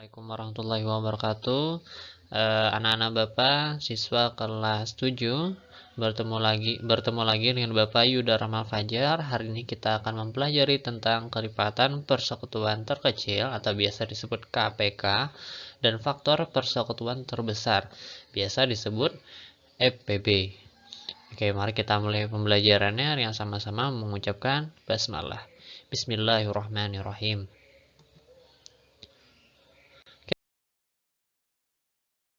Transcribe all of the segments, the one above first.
Assalamualaikum warahmatullahi wabarakatuh. Anak-anak Bapak, siswa kelas 7, bertemu lagi dengan Bapak Yuda Rahmal Fajar. Hari ini kita akan mempelajari tentang kelipatan persekutuan terkecil atau biasa disebut KPK dan faktor persekutuan terbesar, biasa disebut FPB. Oke, mari kita mulai pembelajarannya dengan sama-sama mengucapkan basmalah. Bismillahirrahmanirrahim.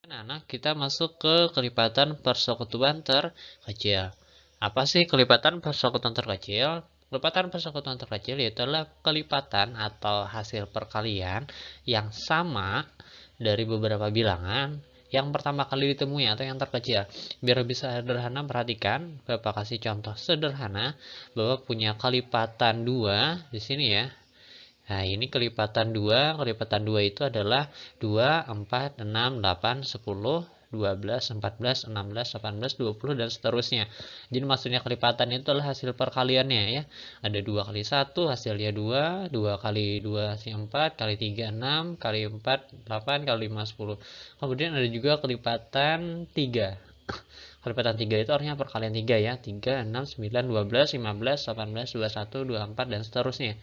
Anak, kita masuk ke kelipatan persekutuan terkecil. Apa sih kelipatan persekutuan terkecil? Kelipatan persekutuan terkecil yaitu adalah kelipatan atau hasil perkalian yang sama dari beberapa bilangan yang pertama kali ditemui atau yang terkecil. Biar bisa sederhana, perhatikan, Bapak kasih contoh sederhana. Bapak punya kelipatan 2 di sini ya. Nah, ini kelipatan 2. Kelipatan 2 itu adalah 2, 4, 6, 8, 10, 12, 14, 16, 18, 20, dan seterusnya. Jadi maksudnya kelipatan itu adalah hasil perkaliannya ya. Ada 2 kali 1, hasilnya 2, 2 kali 2 hasilnya 4, kali 3, 6, kali 4, 8, kali 5, 10. Kemudian ada juga kelipatan 3. Kelipatan 3 itu artinya perkalian 3 ya. 3, 6, 9, 12, 15, 18, 21, 24, dan seterusnya.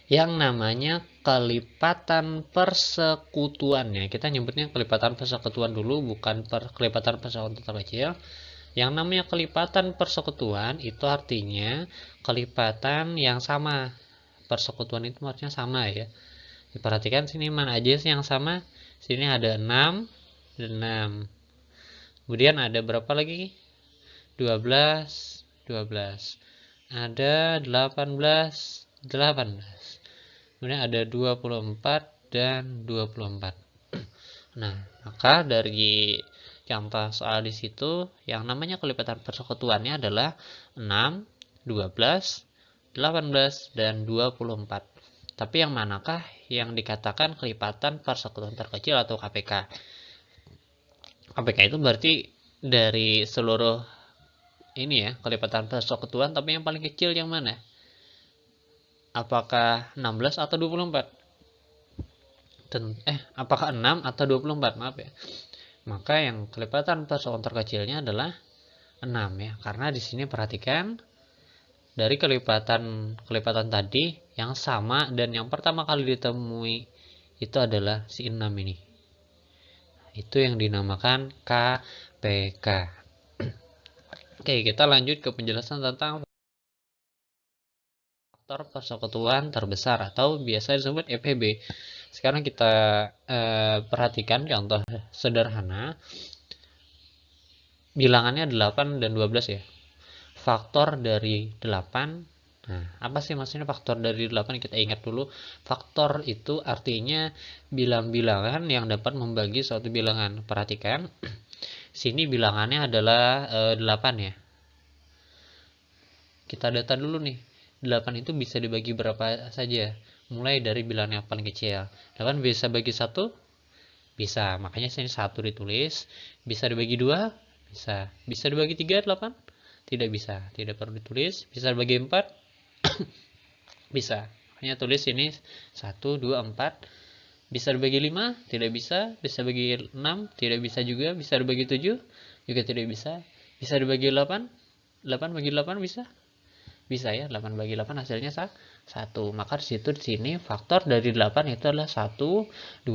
Yang namanya kelipatan persekutuannya, kita nyebutnya kelipatan persekutuan dulu, bukan kelipatan persekutuan terkecil. Yang namanya kelipatan persekutuan itu artinya kelipatan yang sama. Persekutuan itu artinya sama ya. Diperhatikan sini mana aja sih yang sama. Sini ada 6 dan 6. Kemudian ada berapa lagi? 12, 12. Ada 18, 18. Kemudian ada 24 dan 24. Nah, maka dari contoh soal di situ, yang namanya kelipatan persekutuannya adalah 6, 12, 18, dan 24. Tapi yang manakah yang dikatakan kelipatan persekutuan terkecil atau KPK? KPK itu berarti dari seluruh ini ya, kelipatan persekutuan, tapi yang paling kecil yang mana? Apakah 16 atau 24? Apakah 6 atau 24? Maaf ya. Maka yang kelipatan persekutuan terkecilnya adalah 6 ya. Karena di sini perhatikan dari kelipatan tadi yang sama dan yang pertama kali ditemui itu adalah si 6 ini. Itu yang dinamakan KPK. Oke, kita lanjut ke penjelasan tentang faktor persekutuan terbesar atau biasa disebut FPB. Sekarang kita perhatikan contoh sederhana. Bilangannya 8 dan 12 ya. Faktor dari 8. Nah, apa sih maksudnya faktor dari 8? Kita ingat dulu. Faktor itu artinya bilangan yang dapat membagi suatu bilangan. Perhatikan. Sini bilangannya adalah 8 ya. Kita data dulu nih. 8 itu bisa dibagi berapa saja? Mulai dari bilangan yang paling kecil. 8 bisa bagi 1? Bisa. Makanya sini 1 ditulis. Bisa dibagi 2? Bisa. Bisa dibagi 3, 8? Tidak bisa. Tidak perlu ditulis. Bisa dibagi 4? Bisa. Makanya tulis ini 1, 2, 4. Bisa dibagi 5? Tidak bisa. Bisa dibagi 6? Tidak bisa juga. Bisa dibagi 7? Juga tidak bisa. Bisa dibagi 8? 8 bagi 8 bisa? Bisa ya, 8 bagi 8 hasilnya 1. Maka di sini faktor dari 8 itu adalah 1, 2,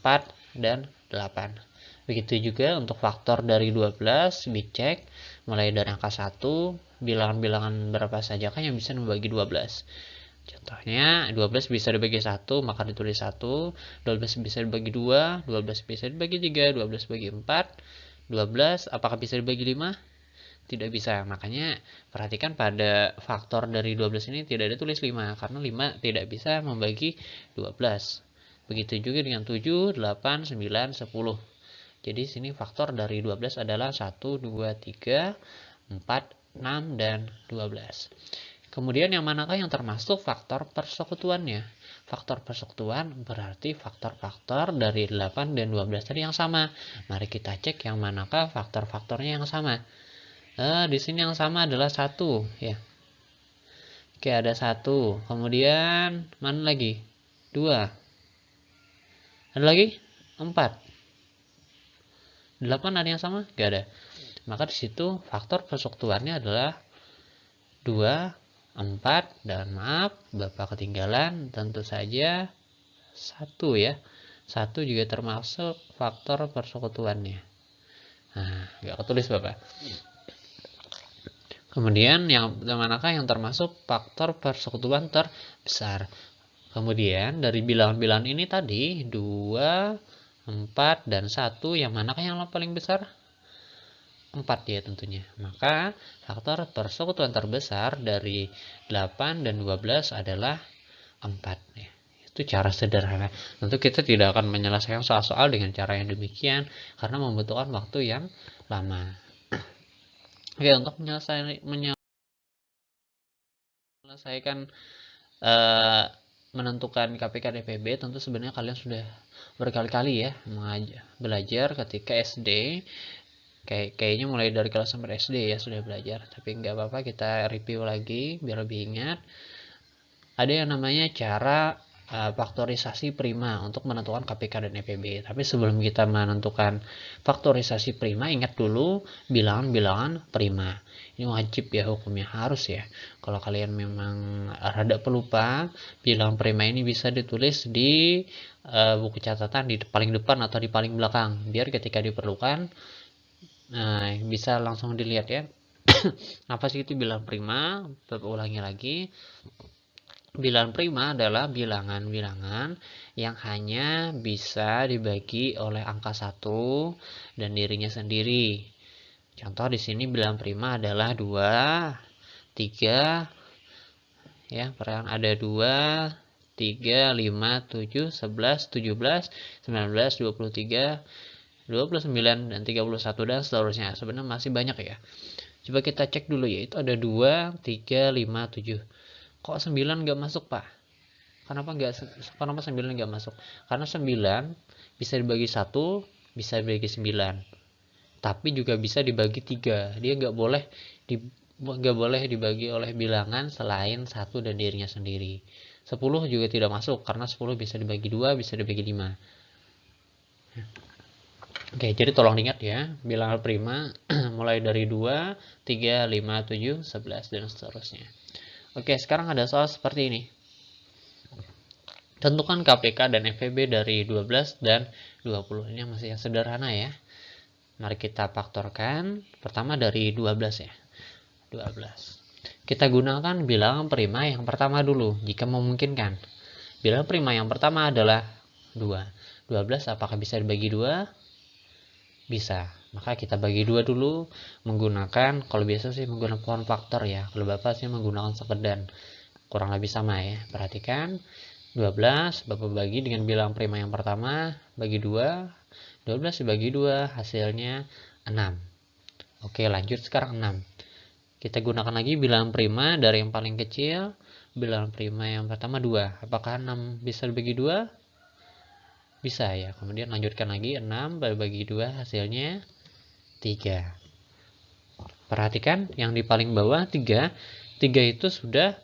4, dan 8. Begitu juga untuk faktor dari 12, dicek mulai dari angka 1, bilangan-bilangan berapa saja kan yang bisa membagi 12. Contohnya 12 bisa dibagi 1, maka ditulis 1, 12 bisa dibagi 2, 12 bisa dibagi 3, 12 bagi 4, 12 apakah bisa dibagi 5? Tidak bisa. Makanya perhatikan pada faktor dari 12 ini tidak ada tulis 5 karena 5 tidak bisa membagi 12. Begitu juga dengan 7, 8, 9, 10. Jadi sini faktor dari 12 adalah 1, 2, 3, 4, 6, dan 12. Kemudian yang manakah yang termasuk faktor persekutuannya? Faktor persekutuan berarti faktor-faktor dari 8 dan 12 tadi yang sama. Mari kita cek yang manakah faktor-faktornya yang sama. Di sini yang sama adalah 1 ya. Oke, ada 1. Kemudian mana lagi? 2. Ada lagi? 4. 8 ada yang sama? Gak ada. Maka di situ faktor persekutuannya adalah 2, 4, dan maaf, Bapak ketinggalan, tentu saja 1 ya. 1 juga termasuk faktor persekutuannya. Nah, gak ketulis Bapak. Kemudian yang manakah yang termasuk faktor persekutuan terbesar? Kemudian dari bilangan-bilangan ini tadi 2, 4, dan 1, yang manakah yang paling besar? 4 ya tentunya. Maka faktor persekutuan terbesar dari 8 dan 12 adalah 4 ya. Itu cara sederhana. Tentu kita tidak akan menyelesaikan soal-soal dengan cara yang demikian karena membutuhkan waktu yang lama. Oke, untuk menyelesaikan menentukan KPK dan PB, tentu sebenarnya kalian sudah berkali-kali ya belajar ketika SD. Kayaknya mulai dari kelas 1 SD ya sudah belajar, tapi nggak apa-apa, kita review lagi biar lebih ingat. Ada yang namanya cara faktorisasi prima untuk menentukan KPK dan EPB. Tapi sebelum kita menentukan faktorisasi prima, ingat dulu bilangan-bilangan prima. Ini wajib ya, hukumnya harus ya. Kalau kalian memang rada pelupa, bilangan prima ini bisa ditulis di buku catatan di paling depan atau di paling belakang, biar ketika diperlukan bisa langsung dilihat ya. Apa sih itu bilangan prima? Ulangi lagi. Bilangan prima adalah bilangan-bilangan yang hanya bisa dibagi oleh angka 1 dan dirinya sendiri. Contoh di sini bilangan prima adalah 2, 3, ya, perhatikan ada 2, 3, 5, 7, 11, 17, 19, 23, 29, dan 31, dan seterusnya. Sebenarnya masih banyak ya. Coba kita cek dulu ya, itu ada 2, 3, 5, 7. Kok 9 nggak masuk Pak? Kenapa 9 nggak masuk? Karena 9 bisa dibagi 1, bisa dibagi 9. Tapi juga bisa dibagi 3. Dia nggak boleh dibagi oleh bilangan selain 1 dan dirinya sendiri. 10 juga tidak masuk karena 10 bisa dibagi 2, bisa dibagi 5. Oke, jadi tolong ingat ya, bilangan prima mulai dari 2, 3, 5, 7, 11, dan seterusnya. Oke, sekarang ada soal seperti ini. Tentukan KPK dan FPB dari 12 dan 20. Ini masih yang sederhana ya. Mari kita faktorkan. Pertama dari 12 ya. 12. Kita gunakan bilangan prima yang pertama dulu, jika memungkinkan. Bilangan prima yang pertama adalah 2. 12 apakah bisa dibagi 2? Bisa. Maka kita bagi 2 dulu menggunakan, kalau biasa sih menggunakan pohon faktor ya. Kalau Bapak sih menggunakan sekedan. Kurang lebih sama ya. Perhatikan, 12 Bapak bagi dengan bilangan prima yang pertama, bagi 2. 12 dibagi 2 hasilnya 6. Oke, lanjut sekarang 6. Kita gunakan lagi bilangan prima dari yang paling kecil. Bilangan prima yang pertama 2. Apakah 6 bisa dibagi 2? Bisa ya. Kemudian lanjutkan lagi, 6 bagi 2 hasilnya 3. Perhatikan yang di paling bawah 3. 3 itu sudah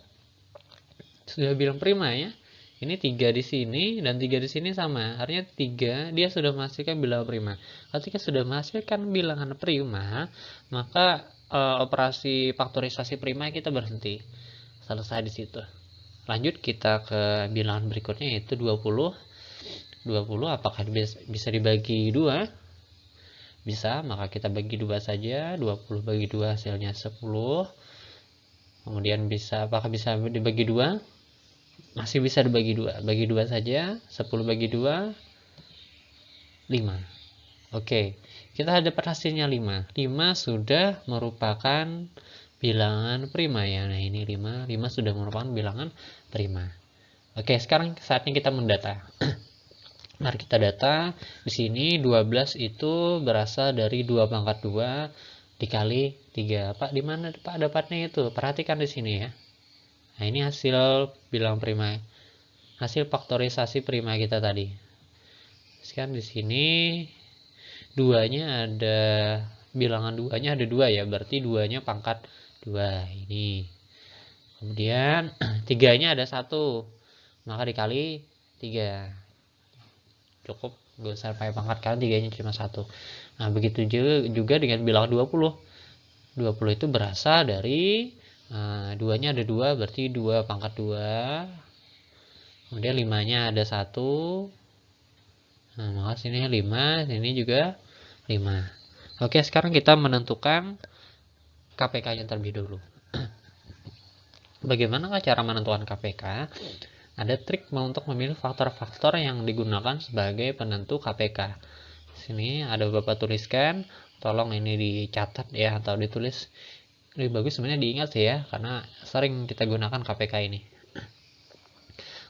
bilang prima ya. Ini 3 di sini dan 3 di sini sama. Artinya 3 dia sudah menghasilkan bilangan prima. Ketika sudah menghasilkan bilangan prima, maka operasi faktorisasi prima kita berhenti. Selesai di situ. Lanjut kita ke bilangan berikutnya yaitu 20. 20 apakah bisa dibagi 2? Bisa, maka kita bagi 2 saja. 20 bagi 2 hasilnya 10. Kemudian apakah bisa dibagi 2? Masih bisa dibagi 2. Bagi 2 saja. 10 bagi 2 5. Oke, kita dapat hasilnya 5. 5 sudah merupakan bilangan prima ya. Nah, ini 5 sudah merupakan bilangan prima. Oke, sekarang saatnya kita mendata. Mari kita data. Di sini 12 itu berasal dari 2 pangkat 2 dikali 3. Pak, di mana Pak dapatnya itu? Perhatikan di sini ya. Nah, ini hasil bilangan prima. Hasil faktorisasi prima kita tadi. Sekarang di sini bilangan 2-nya ada 2 ya. Berarti 2-nya pangkat 2 ini. Kemudian 3-nya ada 1. Maka dikali 3. Cukup, gak usah pakai pangkat karena 3-nya cuma 1. Nah, begitu juga dengan bilang 20. 20 itu berasal dari 2-nya ada 2, berarti 2 pangkat 2. Kemudian 5-nya ada 1. Nah, maka sini 5, sini juga 5. Oke, sekarang kita menentukan KPK-nya terlebih dulu. Bagaimana cara menentukan KPK? Ada trik untuk memilih faktor-faktor yang digunakan sebagai penentu KPK. Sini ada Bapak tuliskan, tolong ini dicatat ya atau ditulis. Lebih bagus sebenarnya diingat sih ya, karena sering kita gunakan KPK ini.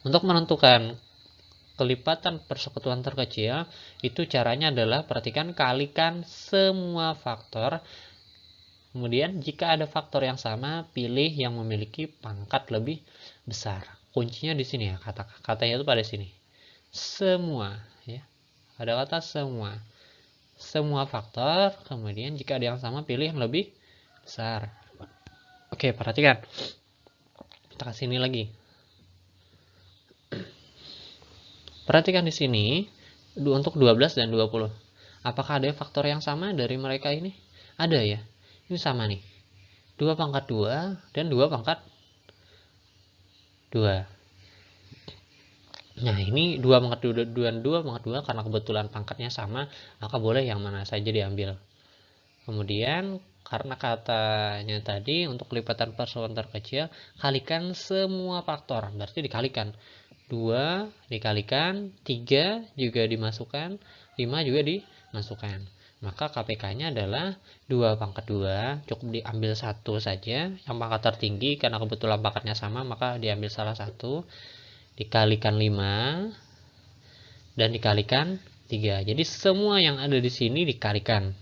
Untuk menentukan kelipatan persekutuan terkecil, itu caranya adalah perhatikan kalikan semua faktor. Kemudian jika ada faktor yang sama, pilih yang memiliki pangkat lebih besar. Kuncinya di sini ya, katanya itu pada sini. Semua ya. Ada kata semua. Semua faktor, kemudian jika ada yang sama pilih yang lebih besar. Oke, perhatikan. Kita kasih ini lagi. Perhatikan di sini untuk 12 dan 20. Apakah ada faktor yang sama dari mereka ini? Ada ya. Ini sama nih. 2 pangkat 2 dan 2 pangkat 2. Nah, ini 2 pangkat 2 dan 2 pangkat 2 karena kebetulan pangkatnya sama, maka boleh yang mana saja diambil. Kemudian karena katanya tadi untuk kelipatan persekutuan terkecil, kalikan semua faktor. Berarti dikalikan. 2 dikalikan, 3 juga dimasukkan, 5 juga dimasukkan. Maka KPK-nya adalah 2 pangkat 2, cukup diambil satu saja, yang pangkat tertinggi karena kebetulan pangkatnya sama, maka diambil salah satu, dikalikan 5, dan dikalikan 3. Jadi semua yang ada di sini dikalikan.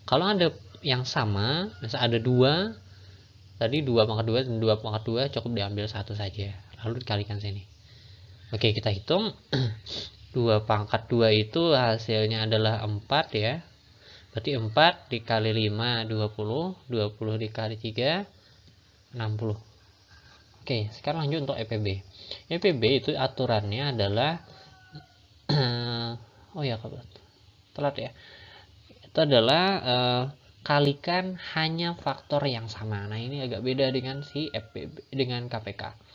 Kalau ada yang sama, misalnya ada 2, tadi 2 pangkat 2 dan 2 pangkat 2, cukup diambil satu saja, lalu dikalikan sini. Oke, kita hitung. 2 pangkat 2 itu hasilnya adalah 4 ya. Berarti 4 dikali 5, 20. 20 dikali 3, 60. Oke, sekarang lanjut untuk EPB. EPB itu aturannya adalah oh ya, telat ya. Itu adalah kalikan hanya faktor yang sama. Nah, ini agak beda dengan si EPB dengan KPK.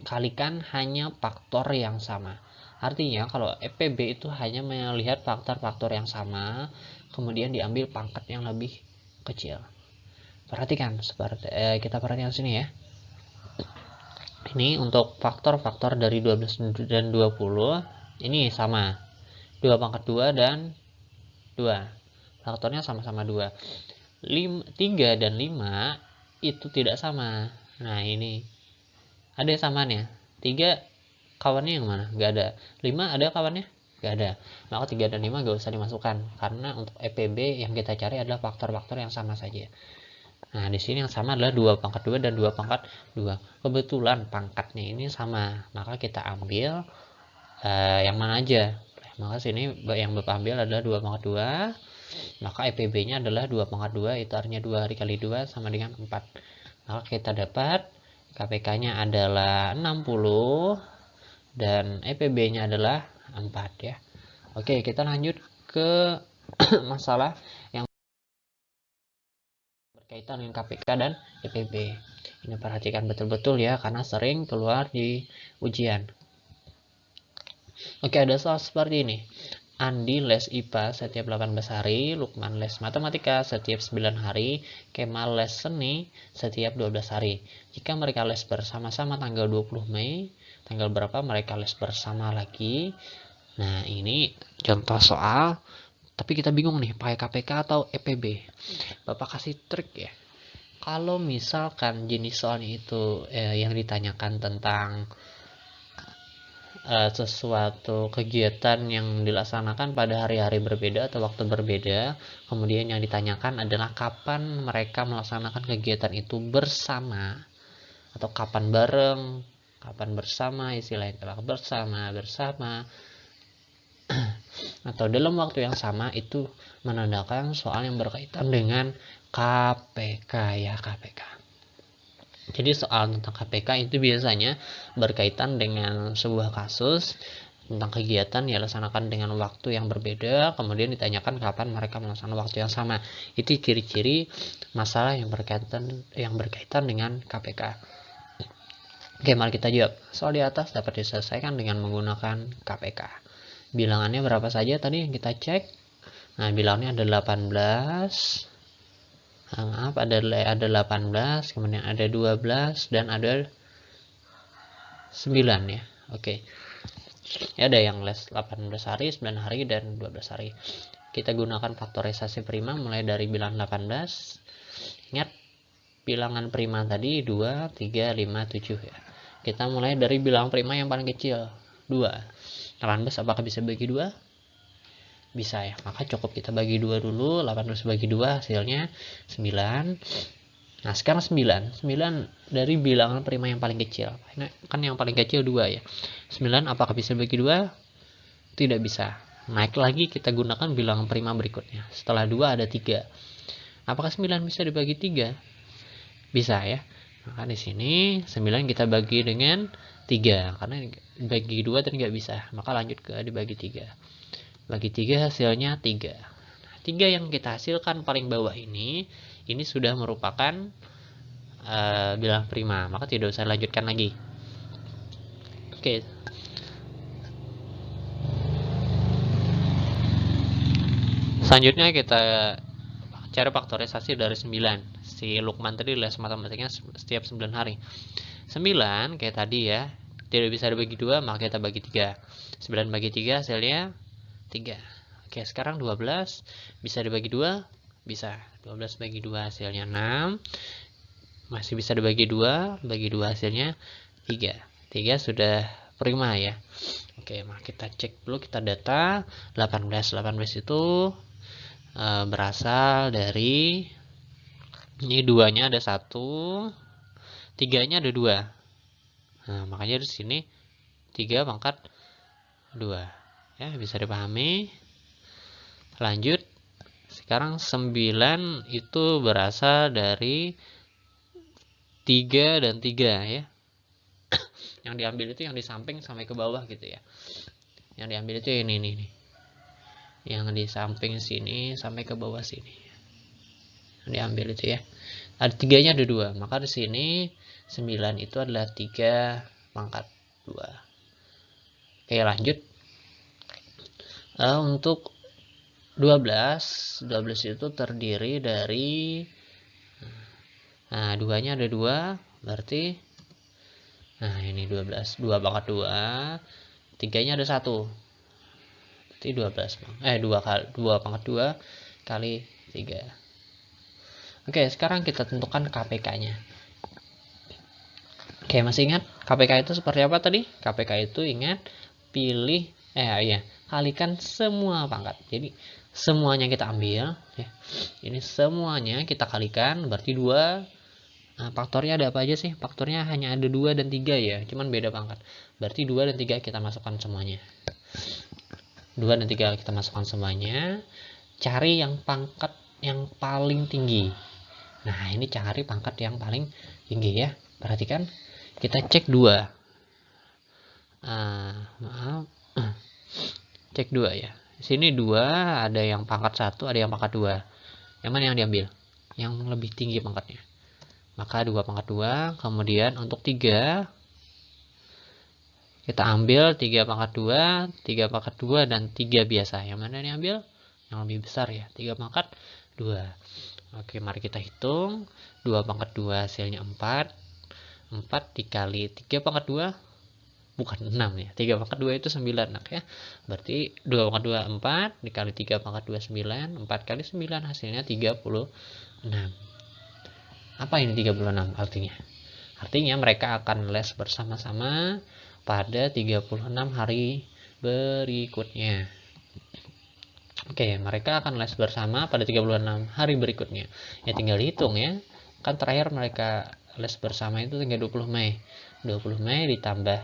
Kalikan hanya faktor yang sama. Artinya kalau EPB itu hanya melihat faktor-faktor yang sama, kemudian diambil pangkat yang lebih kecil. Perhatikan, seperti kita perhatikan sini ya. Ini untuk faktor-faktor dari 12 dan 20, ini sama. 2 pangkat 2 dan 2. Faktornya sama-sama 2. 3 dan 5 itu tidak sama. Nah, ini ada samaannya. 3 kawannya yang mana? Gak ada. 5 ada kawannya? Gak ada. Maka 3 dan 5 gak usah dimasukkan, karena untuk EPB yang kita cari adalah faktor-faktor yang sama saja. Nah, di sini yang sama adalah 2 pangkat 2 dan 2 pangkat 2. Kebetulan pangkatnya ini sama, maka kita ambil yang mana aja. Maka sini yang Bapak ambil adalah 2 pangkat 2. Maka EPB-nya adalah 2 pangkat 2, itu artinya 2 dikali 2 sama dengan 4. Maka kita dapat KPK-nya adalah 60 dan EPB-nya adalah 4 ya. Oke, kita lanjut ke masalah yang berkaitan dengan KPK dan EPB. Ini perhatikan betul-betul ya, karena sering keluar di ujian. Oke, ada soal seperti ini. Andi les IPA setiap 18 hari, Lukman les matematika setiap 9 hari, Kemal les seni setiap 12 hari. Jika mereka les bersama-sama tanggal 20 Mei, tanggal berapa mereka les bersama lagi? Nah, ini contoh soal, tapi kita bingung nih, pakai KPK atau EPB. Bapak kasih trik ya. Kalau misalkan jenis soalnya itu yang ditanyakan tentang sesuatu kegiatan yang dilaksanakan pada hari-hari berbeda atau waktu berbeda, kemudian yang ditanyakan adalah kapan mereka melaksanakan kegiatan itu bersama atau kapan bareng, kapan bersama, istilahnya adalah bersama atau dalam waktu yang sama, itu menandakan soal yang berkaitan dengan KPK ya, KPK. Jadi soal tentang KPK itu biasanya berkaitan dengan sebuah kasus tentang kegiatan yang dilaksanakan dengan waktu yang berbeda, kemudian ditanyakan kapan mereka melaksanakan waktu yang sama. Itu ciri-ciri masalah yang berkaitan dengan KPK. Oke, mari kita jawab. Soal di atas dapat diselesaikan dengan menggunakan KPK. Bilangannya berapa saja tadi yang kita cek? Nah, bilangnya ada 18. Maaf, ada 18, kemudian ada 12 dan ada 9 ya. Oke. Ya, ada yang les 18 hari, 9 hari dan 12 hari. Kita gunakan faktorisasi prima mulai dari bilangan 18. Ingat bilangan prima tadi 2, 3, 5, 7 ya. Kita mulai dari bilangan prima yang paling kecil, 2. 18 apakah bisa bagi 2? Bisa ya, maka cukup kita bagi 2 dulu. 18 bagi 2 hasilnya 9. Nah, sekarang 9 dari bilangan prima yang paling kecil. Nah, kan yang paling kecil 2 ya. 9 apakah bisa bagi 2? Tidak bisa. Naik lagi kita gunakan bilangan prima berikutnya. Setelah 2 ada 3. Apakah 9 bisa dibagi 3? Bisa ya. Maka di sini 9 kita bagi dengan 3 karena bagi 2 tadi nggak bisa. Maka lanjut ke dibagi 3. Bagi 3 hasilnya 3. Nah, 3 yang kita hasilkan paling bawah ini sudah merupakan bilangan prima, maka tidak usah lanjutkan lagi. Oke. Selanjutnya kita cari faktorisasi dari 9. Si Lukman tadi les matematikanya setiap 9 hari. 9 kayak tadi ya, tidak bisa dibagi 2, maka kita bagi 3. 9 bagi 3 hasilnya 3. Oke, sekarang 12 bisa dibagi 2? Bisa. 12 bagi 2 hasilnya 6. Masih bisa dibagi 2, bagi 2 hasilnya 3. 3 sudah prima ya. Oke, maka kita cek dulu, kita data 18 itu berasal dari ini 2-nya ada 1, 3-nya ada 2. Nah, makanya di sini 3 pangkat 2. Ya, bisa dipahami. Lanjut. Sekarang 9 itu berasal dari 3 dan 3 ya. Yang diambil itu yang di samping sampai ke bawah gitu ya. Yang diambil itu ini nih. Yang di samping sini sampai ke bawah sini. Yang diambil itu ya. Ada 3-nya ada 2. Maka di sini 9 itu adalah 3 pangkat 2. Oke, lanjut. Untuk 12 itu terdiri dari 2-nya ada 2, berarti ini 12, 2 pangkat 2, 3-nya ada 1, berarti 12, 2 pangkat 2 kali 3. Oke, sekarang kita tentukan KPK-nya. Oke, masih ingat KPK itu seperti apa tadi? KPK itu ingat, pilih kalikan semua pangkat. Jadi semuanya kita ambil ya. Ini semuanya kita kalikan, berarti 2. Nah, faktornya ada apa aja sih? Faktornya hanya ada 2 dan 3 ya, cuman beda pangkat. Berarti 2 dan 3 kita masukkan semuanya. 2 dan 3 kita masukkan semuanya. Cari yang pangkat yang paling tinggi. Nah, ini cari pangkat yang paling tinggi ya. Perhatikan, kita cek 2. Cek 2 ya. Di sini 2, ada yang pangkat 1, ada yang pangkat 2. Yang mana yang diambil? Yang lebih tinggi pangkatnya. Maka 2 pangkat 2. Kemudian untuk 3, kita ambil 3 pangkat 2, 3 pangkat 2, dan 3 biasa. Yang mana yang diambil? Yang lebih besar ya, 3 pangkat 2. Oke, mari kita hitung. 2 pangkat 2 hasilnya 4. 4 dikali 3 pangkat 2, bukan 6 ya. 3 pangkat 2 itu 9 ya. Berarti 2 pangkat 2 4 dikali 3 pangkat 2 9. 4 kali 9 hasilnya 36. Apa ini 36 artinya? Artinya mereka akan les bersama-sama pada 36 hari berikutnya. Oke, mereka akan les bersama pada 36 hari berikutnya. Ya tinggal hitung ya. Kan terakhir mereka les bersama itu tanggal 20 Mei. 20 Mei ditambah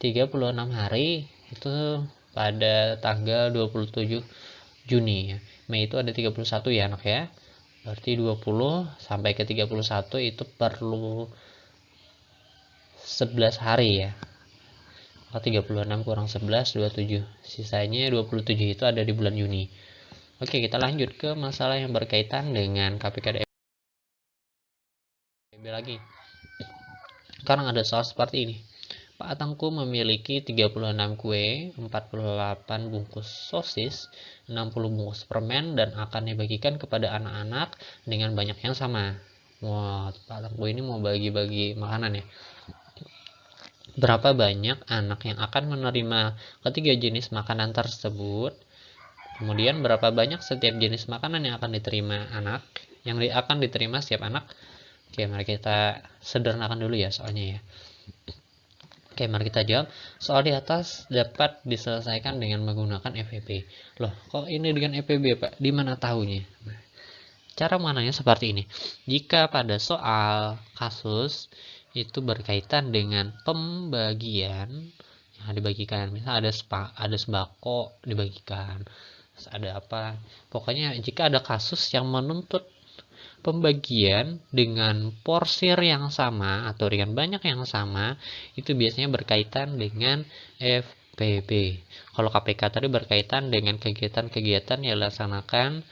36 hari itu pada tanggal 27 Juni ya. Mei itu ada 31 ya anak ya. Berarti 20 sampai ke 31 itu perlu 11 hari ya. 36 kurang 11, 27. Sisanya 27 itu ada di bulan Juni. Oke, kita lanjut ke masalah yang berkaitan dengan KPK DPB lagi. Sekarang ada soal seperti ini. Pak Tengku memiliki 36 kue, 48 bungkus sosis, 60 bungkus permen, dan akan dibagikan kepada anak-anak dengan banyak yang sama. Wah, Pak Tengku ini mau bagi-bagi makanan ya. Berapa banyak anak yang akan menerima ketiga jenis makanan tersebut? Kemudian berapa banyak setiap jenis makanan yang akan diterima anak, yang akan diterima setiap anak? Oke, mari kita sederhanakan dulu ya soalnya ya. Oke, mari kita jawab. Soal di atas dapat diselesaikan dengan menggunakan FEB. Loh, kok ini dengan FEB, Pak? Di mana tahunya? Cara mengenalnya seperti ini. Jika pada soal kasus itu berkaitan dengan pembagian yang dibagikan, misalnya ada sembako dibagikan, terus ada apa, pokoknya jika ada kasus yang menuntut pembagian dengan porsir yang sama atau dengan banyak yang sama, itu biasanya berkaitan dengan FPB. Kalau KPK tadi berkaitan dengan kegiatan-kegiatan yang dilaksanakan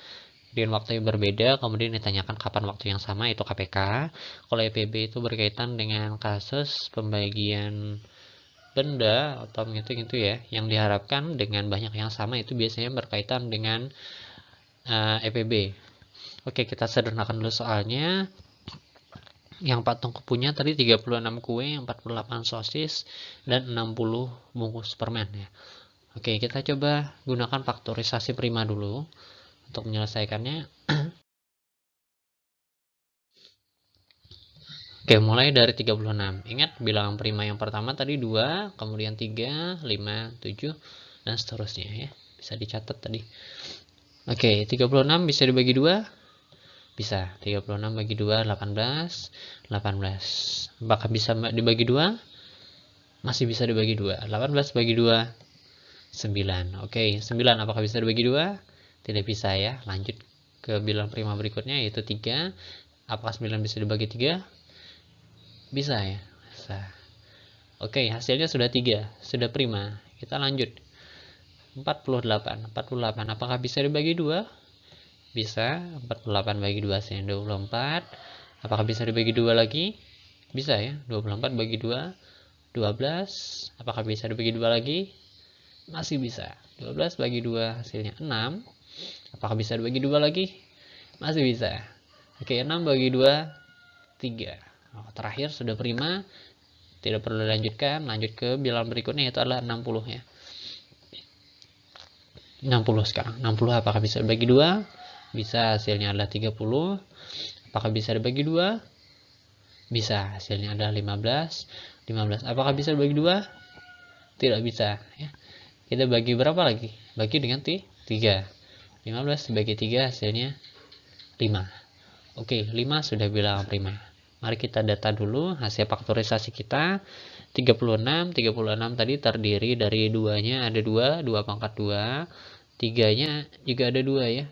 dengan waktu yang berbeda, kemudian ditanyakan kapan waktu yang sama, itu KPK. Kalau EPB itu berkaitan dengan kasus pembagian benda atau menghitung itu ya, yang diharapkan dengan banyak yang sama, itu biasanya berkaitan dengan EPB. Oke, kita sederhanakan dulu soalnya. Yang Pak Tengku punya tadi 36 kue, 48 sosis, dan 60 bungkus permen ya. Oke, kita coba gunakan faktorisasi prima dulu untuk menyelesaikannya. Oke, mulai dari 36. Ingat bilangan prima yang pertama tadi 2, kemudian 3, 5, 7, dan seterusnya ya. Bisa dicatat tadi. Oke, 36 bisa dibagi 2? Bisa. 36 bagi 2, 18. 18. Apakah bisa dibagi 2? Masih bisa dibagi 2. 18 bagi 2, 9. Oke, 9 apakah bisa dibagi 2? Tidak bisa ya. Lanjut ke bilangan prima berikutnya yaitu 3. Apakah 9 bisa dibagi 3? Bisa ya. Bisa. Oke, hasilnya sudah 3. Sudah prima. Kita lanjut. 48. 48 apakah bisa dibagi 2? Bisa. 48 bagi 2 hasilnya 24. Apakah bisa dibagi 2 lagi? Bisa ya. 24 bagi 2, 12. Apakah bisa dibagi 2 lagi? Masih bisa. 12 bagi 2 hasilnya 6. Apakah bisa dibagi 2 lagi? Masih bisa. Oke, 6 bagi 2, 3. Terakhir sudah prima. Tidak perlu dilanjutkan. Lanjut ke bilangan berikutnya yaitu adalah 60 ya. 60 sekarang. 60 apakah bisa dibagi 2? Bisa, hasilnya adalah 30. Apakah bisa dibagi 2? Bisa, hasilnya adalah 15. 15 apakah bisa dibagi 2? Tidak bisa ya. Kita bagi berapa lagi? Bagi dengan 3. 15 dibagi 3 hasilnya 5. Oke, 5 sudah bilangan prima. Mari kita data dulu hasil faktorisasi kita. 36 tadi terdiri dari 2-nya ada 2 pangkat 2. 3-nya juga ada 2 ya.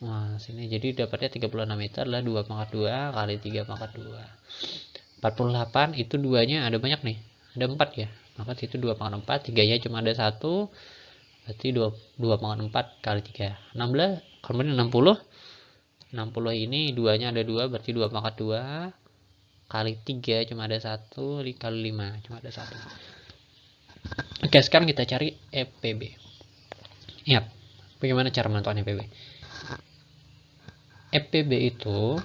Wah, sini jadi dapatnya 36 itu adalah 2 pangkat 2 kali 3 pangkat 2. 48 itu 2-nya ada banyak nih. Ada 4 ya. Maka itu 2 pangkat 4, 3-nya cuma ada 1. Berarti 2 pangkat 4 kali 3. 16, kemudian 60. 60 ini 2-nya ada 2, berarti 2 pangkat 2 kali 3 cuma ada 1, kali 5 cuma ada 1. Oke, sekarang kita cari EPB. Ingat, bagaimana cara menentukan EPB? EPB itu,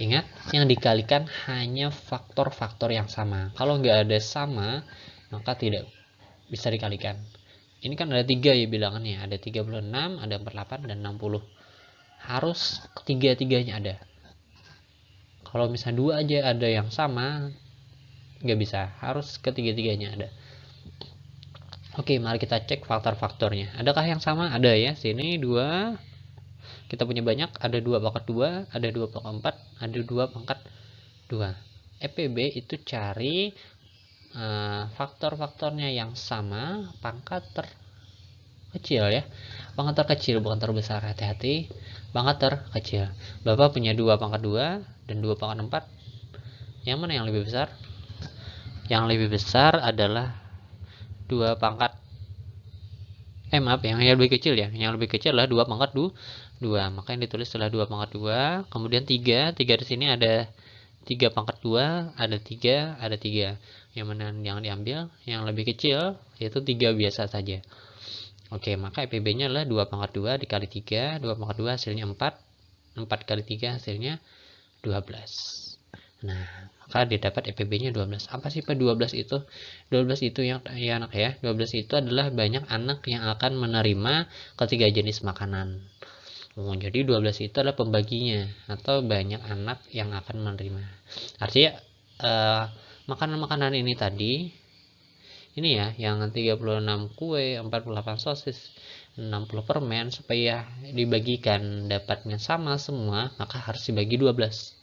ingat, yang dikalikan hanya faktor-faktor yang sama. Kalau nggak ada sama, maka tidak bisa dikalikan. Ini kan ada 3 ya bilangannya, ada 36, ada 48, dan 60. Harus ketiga-tiganya ada. Kalau misalnya 2 aja ada yang sama, nggak bisa, harus ketiga-tiganya ada. Oke, mari kita cek faktor-faktornya. Adakah yang sama? Ada ya, sini 2. Kita punya banyak, ada 2 pangkat 2, ada 2 pangkat 4, ada 2 pangkat 2. EPB itu cari faktor-faktornya yang sama, pangkat terkecil ya. Pangkat terkecil, bukan terbesar, hati-hati. Pangkat terkecil. Bapak punya 2 pangkat 2 dan 2 pangkat 4. Yang mana yang lebih besar? Yang lebih besar adalah 2 pangkat maaf, yang lebih kecil ya. Yang lebih kecil adalah 2 pangkat 2. Maka yang ditulis adalah 2 pangkat 2. Kemudian 3 di sini ada 3 pangkat 2, ada 3, ada 3. Yang mana yang diambil? Yang lebih kecil, yaitu 3 biasa saja. Oke, maka EPB-nya adalah 2 pangkat 2 dikali 3. 2 pangkat 2 hasilnya 4. 4 kali 3 hasilnya 12. Nah, maka didapat EPB-nya 12. Apa sih Pak 12 itu? 12 itu yang ya anak ya. 12 itu adalah banyak anak yang akan menerima ketiga jenis makanan. Jadi 12 itu adalah pembaginya atau banyak anak yang akan menerima. Artinya makanan-makanan ini tadi ini ya, yang 36 kue, 48 sosis, 60 permen, supaya dibagikan dapatnya sama semua, maka harus dibagi 12.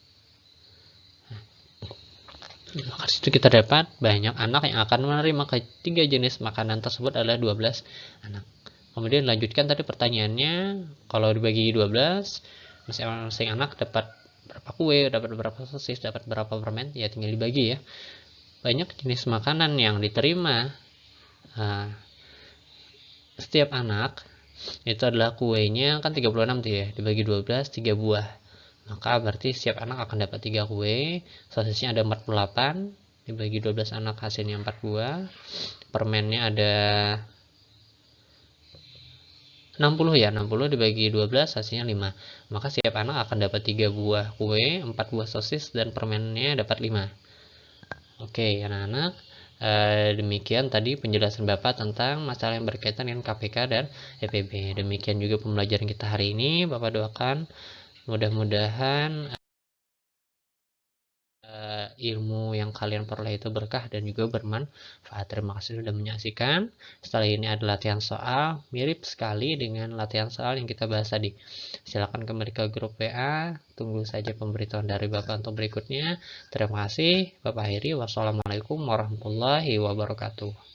Maka situ kita dapat banyak anak yang akan menerima ketiga jenis makanan tersebut adalah 12 anak. Kemudian lanjutkan tadi pertanyaannya, kalau dibagi 12, masing-masing anak dapat berapa kue, dapat berapa sosis, dapat berapa permen, ya tinggal dibagi ya. Banyak jenis makanan yang diterima setiap anak, itu adalah kuenya kan 36 tuh ya, dibagi 12, 3 buah. Maka berarti setiap anak akan dapat 3 kue. Sosisnya ada 48, dibagi 12 anak hasilnya 4 buah. Permennya ada 60 ya, 60 dibagi 12 hasilnya 5. Maka setiap anak akan dapat 3 buah kue, 4 buah sosis, dan permennya dapat 5. Oke, anak-anak, demikian tadi penjelasan Bapak tentang masalah yang berkaitan dengan KPK dan EPB. Demikian juga pembelajaran kita hari ini. Bapak doakan mudah-mudahan ilmu yang kalian peroleh itu berkah dan juga bermanfaat. Terima kasih sudah menyaksikan. Setelah ini ada latihan soal, mirip sekali dengan latihan soal yang kita bahas tadi. Silakan kembali ke grup WA, tunggu saja pemberitahuan dari Bapak untuk berikutnya. Terima kasih, Bapak akhiri. Wassalamualaikum warahmatullahi wabarakatuh.